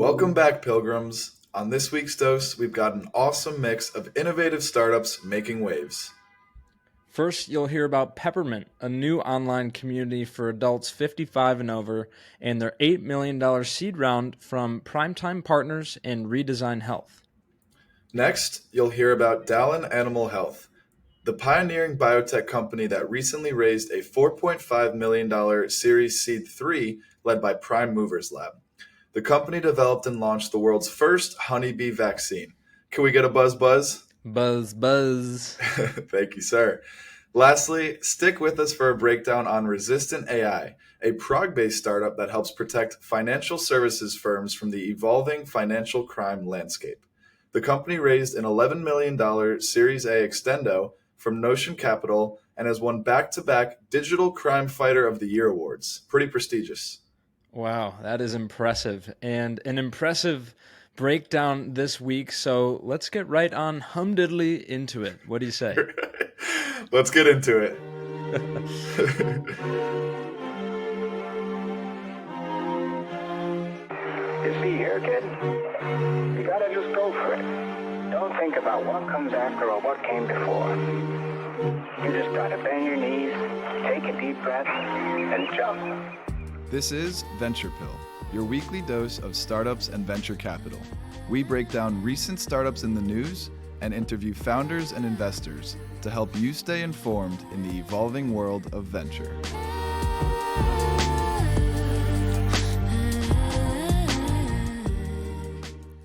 Welcome back, Pilgrims. On this week's dose, we've got an awesome mix of innovative startups making waves. First, you'll hear about Peppermint, a new online community for adults 55 and over, and their $8 million seed round from Primetime Partners and Redesign Health. Next, you'll hear about Dalan Animal Health, the pioneering biotech company that recently raised a $4.5 million Series Seed 3 led by Prime Movers Lab. The company developed and launched the world's first honeybee vaccine. Can we get a buzz buzz? Buzz, buzz. Thank you, sir. Lastly, stick with us for a breakdown on Resistant AI, a Prague-based startup that helps protect financial services firms from the evolving financial crime landscape. The company raised an $11 million Series A extendo from Notion Capital and has won back-to-back Digital Crime Fighter of the Year awards. Pretty prestigious. Wow, that is impressive. And an impressive breakdown this week. So let's get right on humdiddly into it. What do you say? Let's get into it. You see here, kid, you gotta just go for it. Don't think about what comes after or what came before. You just gotta bend your knees, take a deep breath, and jump. This is Venture Pill, your weekly dose of startups and venture capital. We break down recent startups in the news and interview founders and investors to help you stay informed in the evolving world of venture.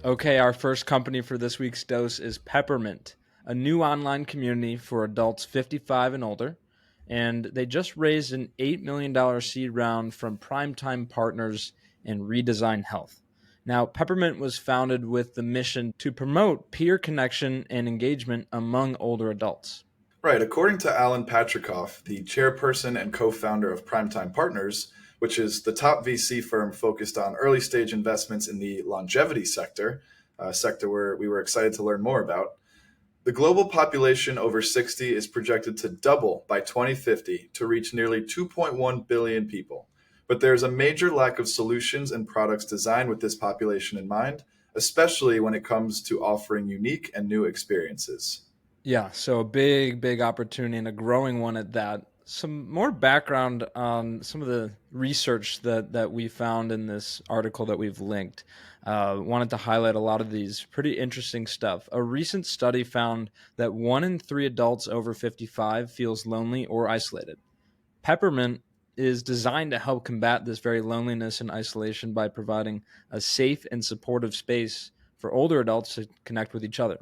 Okay, our first company for this week's dose is Peppermint, a new online community for adults 55 and older. And they just raised an $8 million seed round from Primetime Partners and Redesign Health. Now, Peppermint was founded with the mission to promote peer connection and engagement among older adults. Right. According to Alan Patrikoff, the chairperson and co-founder of Primetime Partners, which is the top VC firm focused on early stage investments in the longevity sector, a sector where we were excited to learn more about, the global population over 60 is projected to double by 2050 to reach nearly 2.1 billion people. But there's a major lack of solutions and products designed with this population in mind, especially when it comes to offering unique and new experiences. Yeah, so a big opportunity and a growing one at that. Some more background on some of the research that we found in this article that we've linked. Wanted to highlight a lot of these pretty interesting stuff. A recent study found that 1 in 3 adults over 55 feels lonely or isolated. Peppermint is designed to help combat this very loneliness and isolation by providing a safe and supportive space for older adults to connect with each other.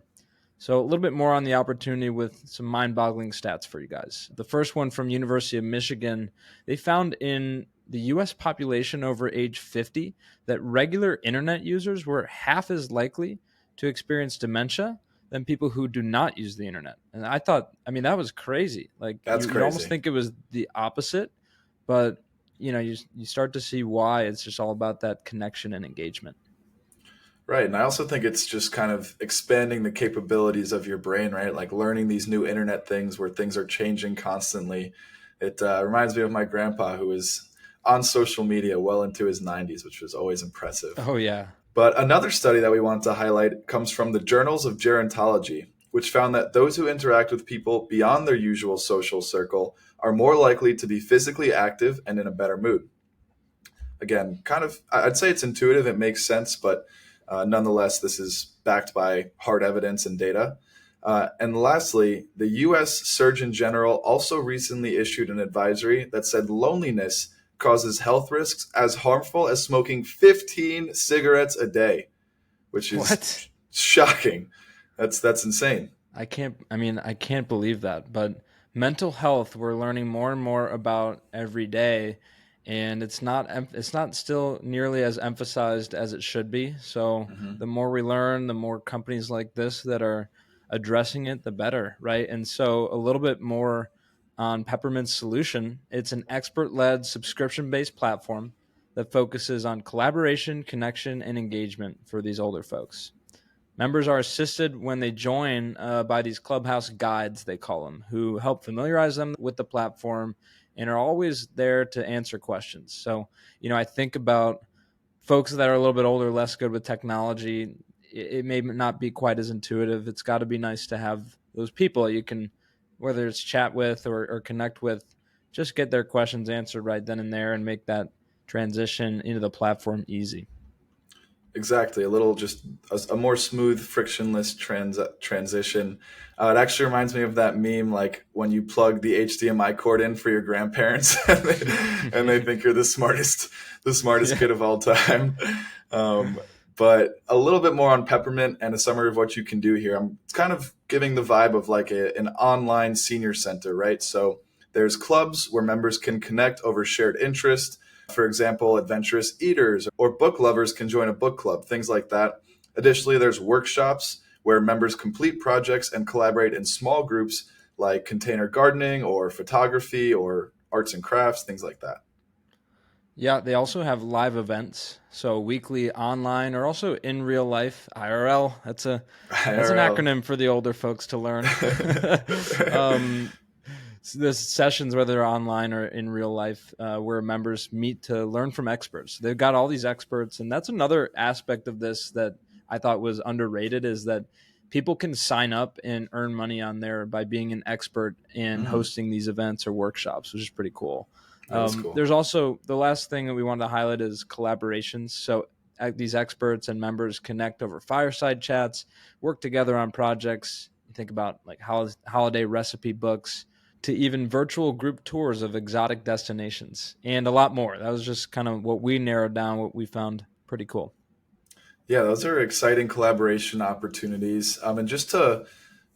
So a little bit more on the opportunity with some mind-boggling stats for you guys. The first one from University of Michigan, they found in the U.S. population over age 50 that regular internet users were half as likely to experience dementia than people who do not use the internet. And I thought, that was crazy. Like That's you crazy. almost think it was the opposite, but you start to see why it's just all about that connection and engagement. Right. And I also think it's just kind of expanding the capabilities of your brain, right? Like learning these new internet things where things are changing constantly. It reminds me of my grandpa who was on social media well into his 90s, which was always impressive. Oh, yeah. But another study that we wanted to highlight comes from the Journals of Gerontology, which found that those who interact with people beyond their usual social circle are more likely to be physically active and in a better mood. Again, I'd say it's intuitive, it makes sense, but nonetheless, this is backed by hard evidence and data. And lastly, the U.S. Surgeon General also recently issued an advisory that said loneliness causes health risks as harmful as smoking 15 cigarettes a day, which is shocking. That's insane. I can't believe that. But mental health, we're learning more and more about every day, and it's not still nearly as emphasized as it should be. So the more we learn, the more companies like this that are addressing it, the better, right? And so a little bit more on Peppermint's solution. It's an expert-led subscription-based platform that focuses on collaboration, connection, and engagement for these older folks. Members are assisted when they join by these clubhouse guides, they call them, who help familiarize them with the platform and are always there to answer questions. So, I think about folks that are a little bit older, less good with technology, it may not be quite as intuitive. It's got to be nice to have those people you can, whether it's chat with or connect with, just get their questions answered right then and there and make that transition into the platform easy. Exactly, a little just a more smooth, frictionless transition. It actually reminds me of that meme, like when you plug the HDMI cord in for your grandparents, and they think you're the smartest Yeah. kid of all time. Um, but a little bit more on Peppermint and a summary of what you can do here. It's kind of giving the vibe of like an online senior center, right? So there's clubs where members can connect over shared interest. For example, adventurous eaters or book lovers can join a book club, things like that. Additionally, there's workshops where members complete projects and collaborate in small groups like container gardening or photography or arts and crafts, things like that. Yeah, they also have live events, so weekly online or also in real life IRL. That's an IRL. acronym for the older folks to learn. um, so there's sessions, whether they're online or in real life, where members meet to learn from experts. They've got all these experts, and that's another aspect of this that I thought was underrated, is that people can sign up and earn money on there by being an expert in Mm, hosting these events or workshops, which is pretty cool. that is cool. There's also the last thing that we wanted to highlight is collaborations. So these experts and members connect over fireside chats, work together on projects. You think about like holiday recipe books, to even virtual group tours of exotic destinations, and a lot more. That was just kind of what we narrowed down, what we found pretty cool. Yeah, those are exciting collaboration opportunities. And just to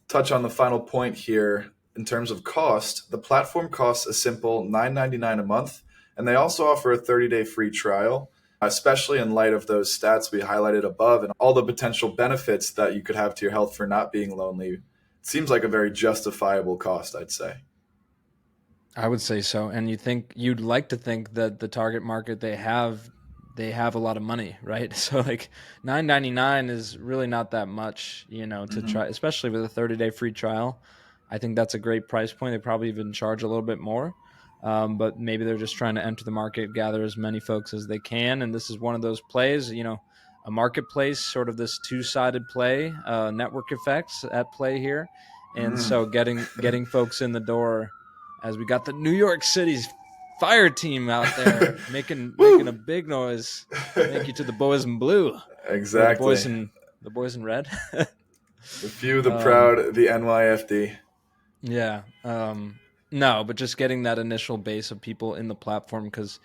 touch on the final point here, in terms of cost, the platform costs a simple $9.99 a month, and they also offer a 30-day free trial, especially in light of those stats we highlighted above and all the potential benefits that you could have to your health for not being lonely. It seems like a very justifiable cost, I'd say. I would say so. And you'd like to think that the target market they have a lot of money, right? So like 9.99 is really not that much, to Mhm. try, especially with a 30-day free trial. I think that's a great price point. They probably even charge a little bit more. But maybe they're just trying to enter the market, gather as many folks as they can. And this is one of those plays, a marketplace, sort of this two-sided play, network effects at play here. And Mm. so getting folks in the door, as we got the New York City's fire team out there making a big noise. Thank you to the boys in blue, or Exactly. the boys in red. The few, the um, proud, the NYFD. yeah. No, but just getting that initial base of people in the platform, because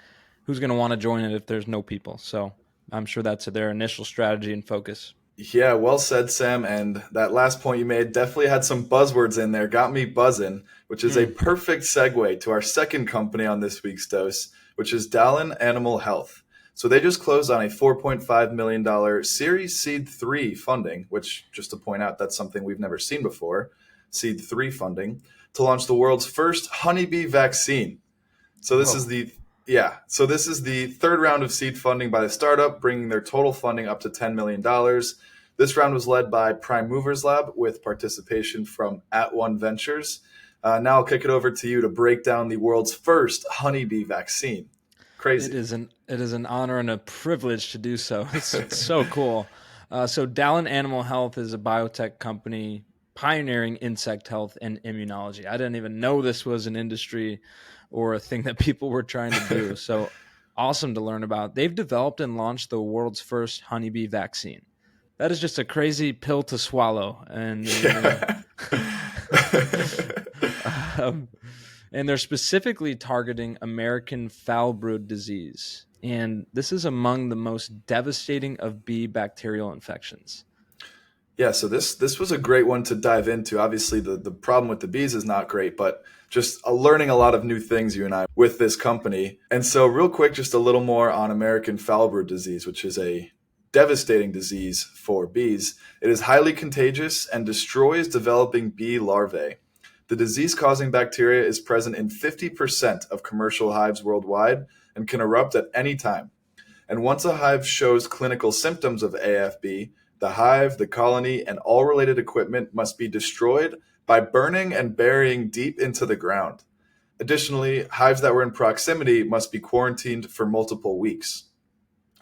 who's going to want to join it if there's no people? So I'm sure that's their initial strategy and focus. Yeah, well said, Sam. And that last point you made definitely had some buzzwords in there, got me buzzing, which is a Mm. perfect segue to our second company on this week's dose, which is Dalan Animal Health. So they just closed on a $4.5 million Series Seed 3 funding, which, just to point out, that's something we've never seen before, Seed 3 funding, to launch the world's first honeybee vaccine. So this is Whoa. the so this is the third round of seed funding by the startup, bringing their total funding up to $10 million. This round was led by Prime Movers Lab with participation from At One Ventures. Now I'll kick it over to you to break down the world's first honeybee vaccine. It Crazy. is an honor and a privilege to do so. It's so cool. So Dalan Animal Health is a biotech company pioneering insect health and immunology. I didn't even know this was an industry or a thing that people were trying to do. So awesome to learn about. They've developed and launched the world's first honeybee vaccine. That is just a crazy pill to swallow, and Yeah. um, and they're specifically targeting American foul brood disease. And this is among the most devastating of bee bacterial infections. Yeah, so this was a great one to dive into. Obviously, the problem with the bees is not great, but just learning a lot of new things, you and I, with this company. And so, real quick, just a little more on American foul brood disease, which is a devastating disease for bees. It is highly contagious and destroys developing bee larvae. The disease-causing bacteria is present in 50% of commercial hives worldwide and can erupt at any time. And once a hive shows clinical symptoms of AFB, the hive, the colony, and all related equipment must be destroyed by burning and burying deep into the ground. Additionally, hives that were in proximity must be quarantined for multiple weeks.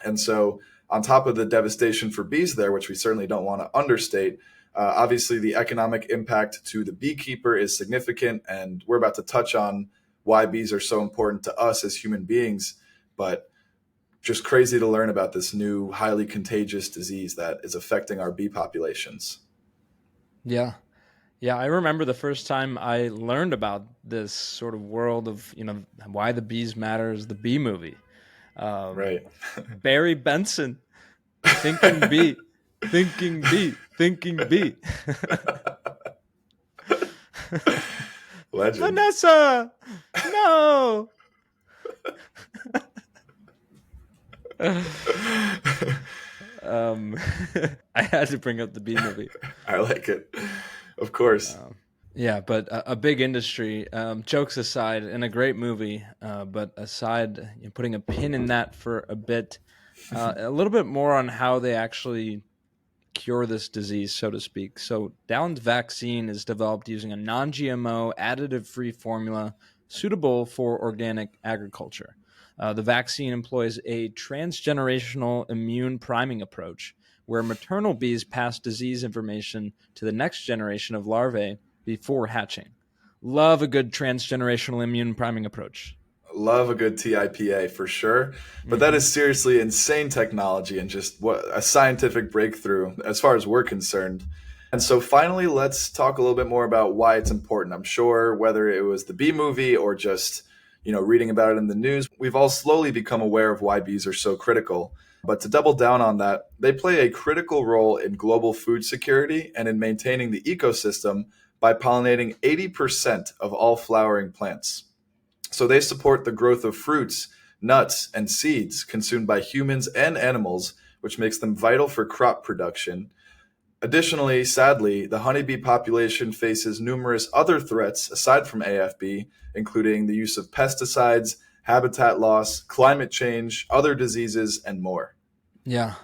And so, on top of the devastation for bees there, which we certainly don't want to understate, obviously the economic impact to the beekeeper is significant. And we're about to touch on why bees are so important to us as human beings. But just crazy to learn about this new, highly contagious disease that is affecting our bee populations. Yeah. Yeah, I remember the first time I learned about this sort of world of, why the bees matter is the Bee Movie. Um, Right. Barry Benson, thinking bee, thinking bee, thinking bee. Legend. Vanessa, no. um, I had to bring up the Bee Movie. I like it. Of course. Yeah, but a big industry. Jokes aside, and a great movie. But aside, putting a pin in that for a bit, a little bit more on how they actually cure this disease, so to speak. So, Dalan's vaccine is developed using a non-GMO, additive-free formula suitable for organic agriculture. The vaccine employs a transgenerational immune priming approach, where maternal bees pass disease information to the next generation of larvae before hatching. Love a good transgenerational immune priming approach. Love a good TIPA for sure. But that Mm-hmm. is seriously insane technology and just what a scientific breakthrough as far as we're concerned. And so finally, let's talk a little bit more about why it's important. I'm sure whether it was the bee movie or just, reading about it in the news, we've all slowly become aware of why bees are so critical. But to double down on that, they play a critical role in global food security and in maintaining the ecosystem by pollinating 80% of all flowering plants. So they support the growth of fruits, nuts, and seeds consumed by humans and animals, which makes them vital for crop production. Additionally, sadly, the honeybee population faces numerous other threats aside from AFB, including the use of pesticides, habitat loss, climate change, other diseases, and more. Yeah,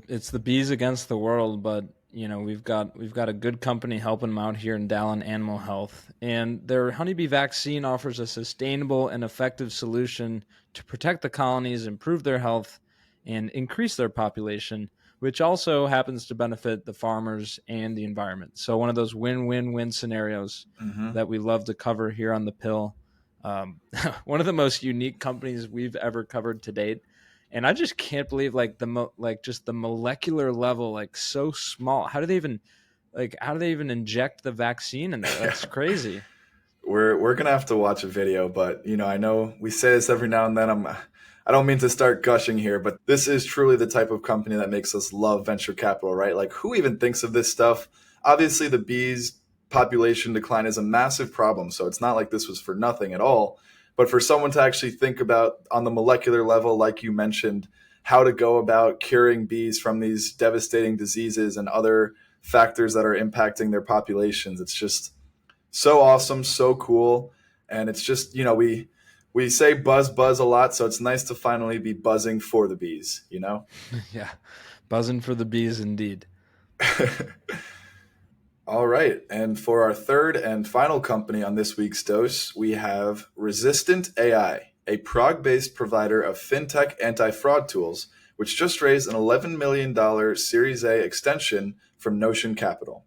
it's the bees against the world, but we've got a good company helping them out here in Dalan Animal Health, and their honeybee vaccine offers a sustainable and effective solution to protect the colonies, improve their health, and increase their population, which also happens to benefit the farmers and the environment. So one of those win-win-win scenarios Hmm. that we love to cover here on the pill. One of the most unique companies we've ever covered to date, and I just can't believe just the molecular level, like so small. How do they even inject the vaccine in there? That's crazy. We're gonna have to watch a video, but I know we say this every now and then. I don't mean to start gushing here, but this is truly the type of company that makes us love venture capital, right? Like, who even thinks of this stuff? Obviously, the bees population decline is a massive problem, so it's not like this was for nothing at all. But for someone to actually think about on the molecular level, like you mentioned, how to go about curing bees from these devastating diseases and other factors that are impacting their populations, it's just so awesome, so cool. And it's just, we say buzz buzz a lot, so it's nice to finally be buzzing for the bees. Yeah, buzzing for the bees indeed. All right. And for our third and final company on this week's dose, we have Resistant AI, a Prague-based provider of fintech anti-fraud tools, which just raised an $11 million Series A extension from Notion Capital.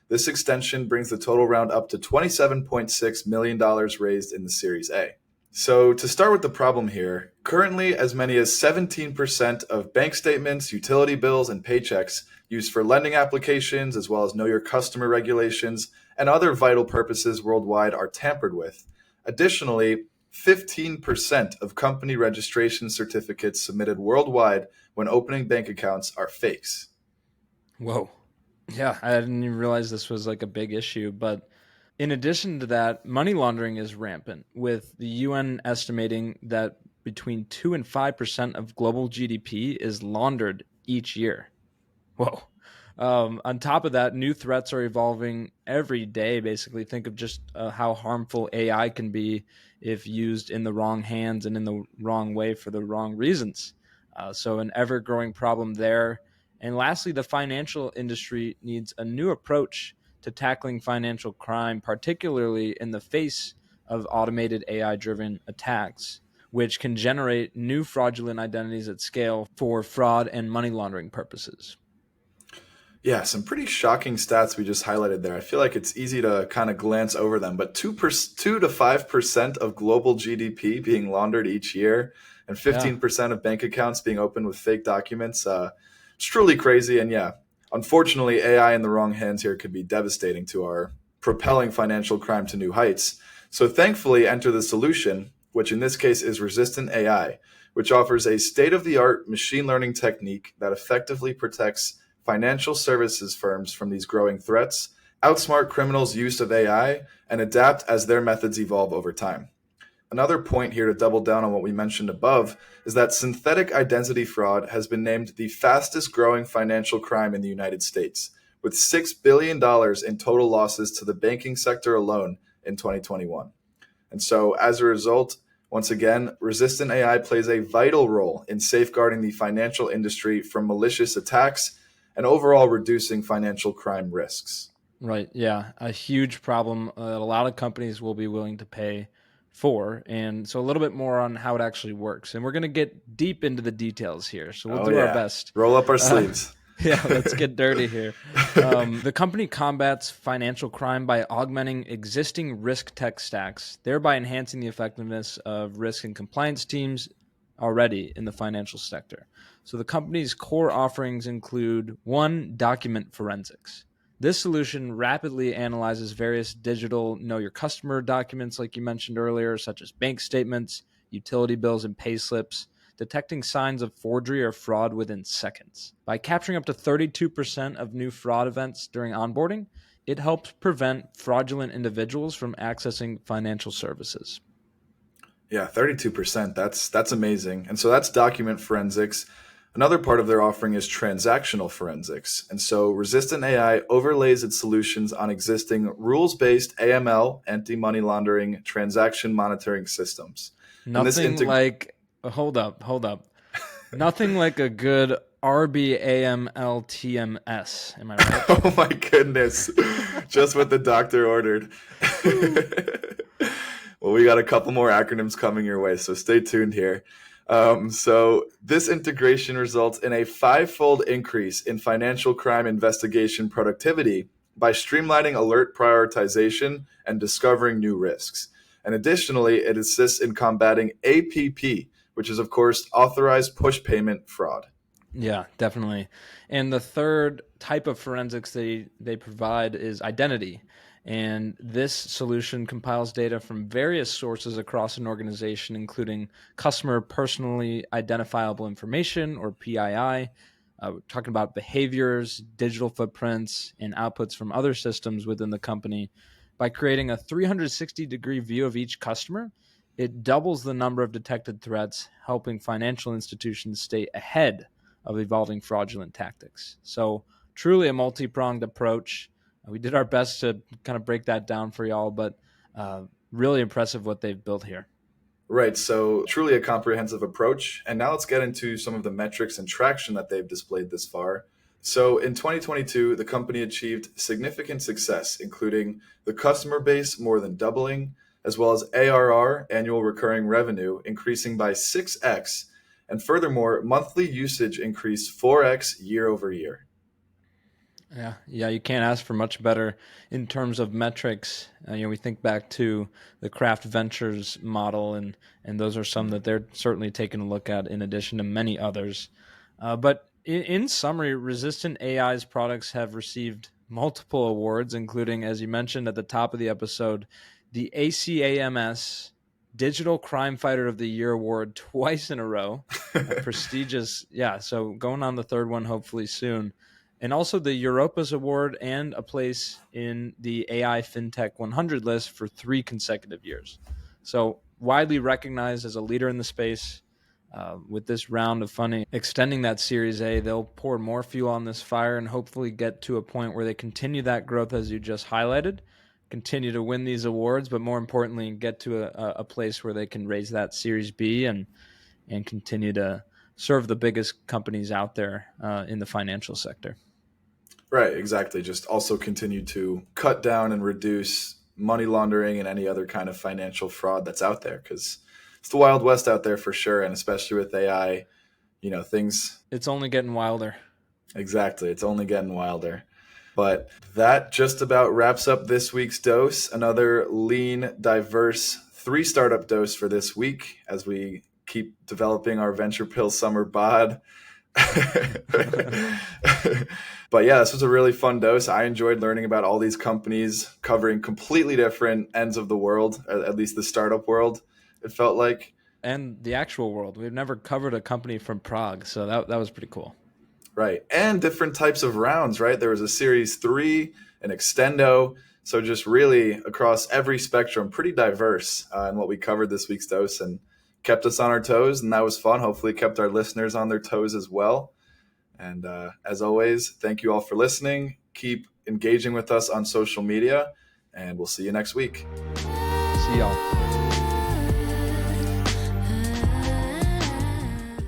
This extension brings the total round up to $27.6 million raised in the Series A. So, to start with the problem here, currently as many as 17% of bank statements, utility bills, and paychecks used for lending applications, as well as know your customer regulations and other vital purposes worldwide, are tampered with. Additionally, 15% of company registration certificates submitted worldwide when opening bank accounts are fakes. Whoa. Yeah, I didn't even realize this was like a big issue. But in addition to that, money laundering is rampant, with the UN estimating that between 2 and 5% of global GDP is laundered each year. Whoa. On top of that, new threats are evolving every day. Basically, think of just how harmful AI can be if used in the wrong hands and in the wrong way for the wrong reasons. So, an ever growing problem there. And lastly, the financial industry needs a new approach to tackling financial crime, particularly in the face of automated AI driven attacks. which can generate new fraudulent identities at scale for fraud and money laundering purposes. Yeah, some pretty shocking stats we just highlighted there. I feel like it's easy to kind of glance over them, but 2 to 5% of global GDP being laundered each year, and 15% of bank accounts being opened with fake documents. It's truly crazy. And yeah, unfortunately, AI in the wrong hands here could be devastating to our propelling financial crime to new heights. So thankfully, enter the solution, which in this case is resistant AI, which offers a state-of-the-art machine learning technique that effectively protects financial services firms from these growing threats, outsmart criminals' use of AI, and adapt as their methods evolve over time. Another point here to double down on what we mentioned above is that synthetic identity fraud has been named the fastest growing financial crime in the United States, with $6 billion in total losses to the banking sector alone in 2021. And so as a result, once again, resistant AI plays a vital role in safeguarding the financial industry from malicious attacks and overall reducing financial crime risks. Right. Yeah. A huge problem that a lot of companies will be willing to pay for. And so a little bit more on how it actually works. And we're going to get deep into the details here. So we'll do our best. Roll up our sleeves. Yeah, let's get dirty here. The company combats financial crime by augmenting existing risk tech stacks, thereby enhancing the effectiveness of risk and compliance teams already in the financial sector. So the company's core offerings include 1, document forensics. This solution rapidly analyzes various digital know your customer documents, like you mentioned earlier, such as bank statements, utility bills, and pay slips, detecting signs of forgery or fraud within seconds. By capturing up to 32% of new fraud events during onboarding, it helps prevent fraudulent individuals from accessing financial services. Yeah, 32%. That's amazing. And so that's document forensics. Another part of their offering is transactional forensics. And so resistant AI overlays its solutions on existing rules-based AML, anti-money laundering, transaction monitoring systems. Nothing like, hold up. Nothing like a good RBAMLTMS. Am I right? Oh my goodness. Just what the doctor ordered. Well, we got a couple more acronyms coming your way, so stay tuned here. So this integration results in a 5-fold increase in financial crime investigation productivity by streamlining alert prioritization and discovering new risks. And additionally, it assists in combating APP, which is, of course, authorized push payment fraud. Yeah, definitely. And the third type of forensics they provide is identity. And this solution compiles data from various sources across an organization, including customer personally identifiable information, or PII. We're talking about behaviors, digital footprints, and outputs from other systems within the company. By creating a 360-degree view of each customer, it doubles the number of detected threats, helping financial institutions stay ahead of evolving fraudulent tactics. So truly a multi-pronged approach. We did our best to kind of break that down for y'all, but really impressive what they've built here. Right. So truly a comprehensive approach. And now let's get into some of the metrics and traction that they've displayed this far. So in 2022, the company achieved significant success, including the customer base more than doubling, as well as ARR, annual recurring revenue, increasing by 6x. And furthermore, monthly usage increased 4x year over year. Yeah, you can't ask for much better in terms of metrics. We think back to the Craft Ventures model, and those are some that they're certainly taking a look at in addition to many others. But in summary, Resistant AI's products have received multiple awards, including, as you mentioned at the top of the episode, the ACAMS Digital Crime Fighter of the Year award twice in a row. Prestigious, so going on the third one hopefully soon. And also the Europa's Award and a place in the AI FinTech 100 list for 3 consecutive years. So widely recognized as a leader in the space. With this round of funding extending that Series A, they'll pour more fuel on this fire and hopefully get to a point where they continue that growth as you just highlighted, continue to win these awards, but more importantly, get to a place where they can raise that Series B and continue to serve the biggest companies out there in the financial sector. Right, exactly. Just also continue to cut down and reduce money laundering and any other kind of financial fraud that's out there, because it's the Wild West out there for sure. And especially with AI, things. It's only getting wilder. Exactly. It's only getting wilder. But that just about wraps up this week's dose. Another lean, diverse 3 startup dose for this week as we keep developing our venture pill summer bod. But yeah, this was a really fun dose. I enjoyed learning about all these companies covering completely different ends of the world, at least the startup world, it felt like. And the actual world. We've never covered a company from Prague, so that was pretty cool. Right. And different types of rounds, right? There was a series 3, an extendo. So just really across every spectrum, pretty diverse in what we covered this week's dose, and kept us on our toes. And that was fun. Hopefully kept our listeners on their toes as well. And as always, thank you all for listening. Keep engaging with us on social media, and we'll see you next week. See y'all.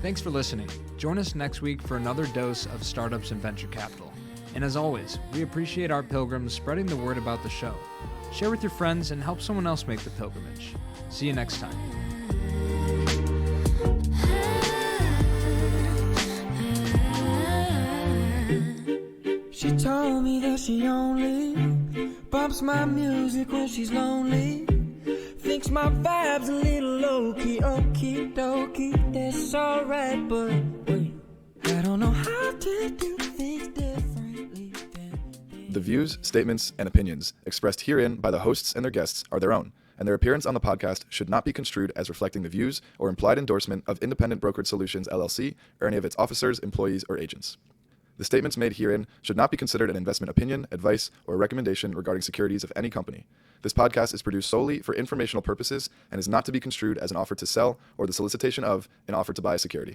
Thanks for listening. Join us next week for another dose of startups and venture capital. And as always, we appreciate our pilgrims spreading the word about the show. Share with your friends and help someone else make the pilgrimage. See you next time. She told me that she only bumps my music when she's lonely. Thinks my vibe's a little low-key, okie dokie, that's alright, but wait, I don't know how to do things differently than The views, statements, and opinions expressed herein by the hosts and their guests are their own, and their appearance on the podcast should not be construed as reflecting the views or implied endorsement of Independent Brokerage Solutions LLC or any of its officers, employees, or agents. The statements made herein should not be considered an investment opinion, advice, or recommendation regarding securities of any company. This podcast is produced solely for informational purposes and is not to be construed as an offer to sell or the solicitation of an offer to buy a security.